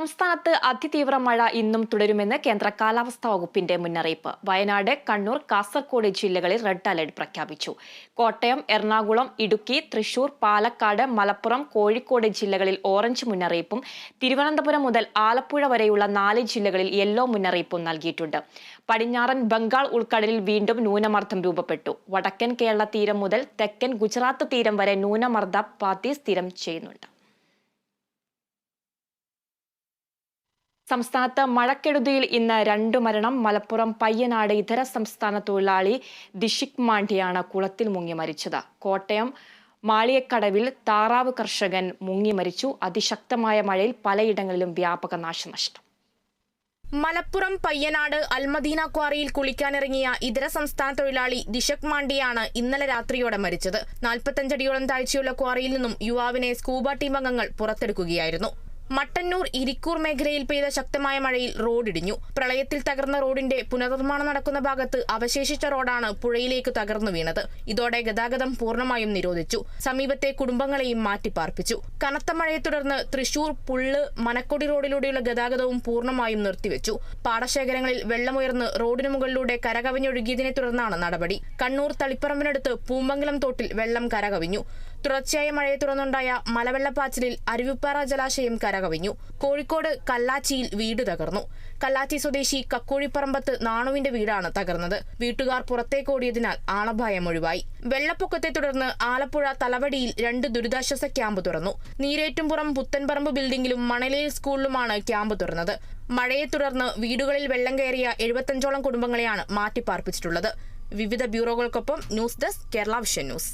സംസ്ഥാനത്ത് അതിതീവ്ര മഴ ഇന്നും തുടരുമെന്ന് കേന്ദ്ര കാലാവസ്ഥാ വകുപ്പിന്റെ മുന്നറിയിപ്പ്. വയനാട്, കണ്ണൂർ, കാസർഗോഡ് ജില്ലകളിൽ റെഡ് അലർട്ട് പ്രഖ്യാപിച്ചു. കോട്ടയം, എറണാകുളം, ഇടുക്കി, തൃശൂർ, പാലക്കാട്, മലപ്പുറം, കോഴിക്കോട് ജില്ലകളിൽ ഓറഞ്ച് മുന്നറിയിപ്പും തിരുവനന്തപുരം മുതൽ ആലപ്പുഴ വരെയുള്ള 4 ജില്ലകളിൽ യെല്ലോ മുന്നറിയിപ്പും നൽകിയിട്ടുണ്ട്. പടിഞ്ഞാറൻ ബംഗാൾ ഉൾക്കടലിൽ വീണ്ടും ന്യൂനമർദ്ദം രൂപപ്പെട്ടു. വടക്കൻ കേരള തീരം മുതൽ തെക്കൻ ഗുജറാത്ത് തീരം വരെ ന്യൂനമർദ്ദ പാത്തി സ്ഥിരം ചെയ്യുന്നുണ്ട്. സംസ്ഥാനത്ത് മഴക്കെടുതിയിൽ ഇന്ന് 2 മരണം. മലപ്പുറം പയ്യനാട് ഇതര സംസ്ഥാന തൊഴിലാളി ദിഷിക് മാണ്ഡിയാണ് കുളത്തിൽ മുങ്ങി മരിച്ചത്. കോട്ടയം മാളിയക്കടവിൽ താറാവ് കർഷകൻ മുങ്ങി മരിച്ചു. അതിശക്തമായ മഴയിൽ പലയിടങ്ങളിലും വ്യാപക നാശനഷ്ടം. മലപ്പുറം പയ്യനാട് അൽമദീന ക്വാറിയിൽ കുളിക്കാനിറങ്ങിയ ഇതര സംസ്ഥാന തൊഴിലാളി ദിഷിക് മാണ്ഡിയാണ് ഇന്നലെ രാത്രിയോടെ മരിച്ചത്. 45 അടിയോളം താഴ്ചയുള്ള ക്വാറിയിൽ നിന്നും യുവാവിനെ സ്കൂബ ടീം അംഗങ്ങൾ പുറത്തെടുക്കുകയായിരുന്നു. മട്ടന്നൂർ, ഇരിക്കൂർ മേഖലയിൽ പെയ്ത ശക്തമായ മഴയിൽ റോഡിടിഞ്ഞു. പ്രളയത്തിൽ തകർന്ന റോഡിന്റെ പുനർനിർമ്മാണം നടക്കുന്ന ഭാഗത്ത് അവശേഷിച്ച റോഡാണ് പുഴയിലേക്ക് തകർന്നു വീണത്. ഇതോടെ ഗതാഗതം പൂർണ്ണമായും നിരോധിച്ചു. സമീപത്തെ കുടുംബങ്ങളെയും മാറ്റിപ്പാർപ്പിച്ചു. കനത്ത മഴയെ തുടർന്ന് തൃശൂർ പുള്ള് മനക്കൊടി റോഡിലൂടെയുള്ള ഗതാഗതവും പൂർണ്ണമായും നിർത്തിവെച്ചു. പാടശേഖരങ്ങളിൽ വെള്ളമുയർന്ന് റോഡിനു മുകളിലൂടെ കരകവിഞ്ഞൊഴുകിയതിനെ തുടർന്നാണ് നടപടി. കണ്ണൂർ തളിപ്പറമ്പിനടുത്ത് പൂമംഗലം തോട്ടിൽ വെള്ളം കരകവിഞ്ഞു. തുടർച്ചയായ മഴയെ തുടർന്നുണ്ടായ മലവെള്ളപ്പാച്ചിലിൽ അരുവിപ്പാറ ജലാശയം കരകവിഞ്ഞു. കോഴിക്കോട് കല്ലാച്ചിയിൽ വീട് തകർന്നു. കല്ലാച്ചി സ്വദേശി കക്കോഴിപ്പറമ്പത്ത് നാണുവിന്റെ വീടാണ് തകർന്നത്. വീട്ടുകാർ പുറത്തേക്കോടിയതിനാൽ ആളഭയം ഒഴിവായി. വെള്ളപ്പൊക്കത്തെ തുടർന്ന് ആലപ്പുഴ തലവടിയിൽ 2 ദുരിതാശ്വാസ ക്യാമ്പ് തുറന്നു. നീരേറ്റുംപുറം പുത്തൻപറമ്പ് ബിൽഡിംഗിലും മണലേൽ സ്കൂളിലുമാണ് ക്യാമ്പ് തുറന്നത്. മഴയെ തുടർന്ന് വീടുകളിൽ വെള്ളം കയറിയ 75ഓളം കുടുംബങ്ങളെയാണ് മാറ്റിപ്പാർപ്പിച്ചിട്ടുള്ളത്. വിവിധ ബ്യൂറോകൾക്കൊപ്പം news desk, Kerala vision news.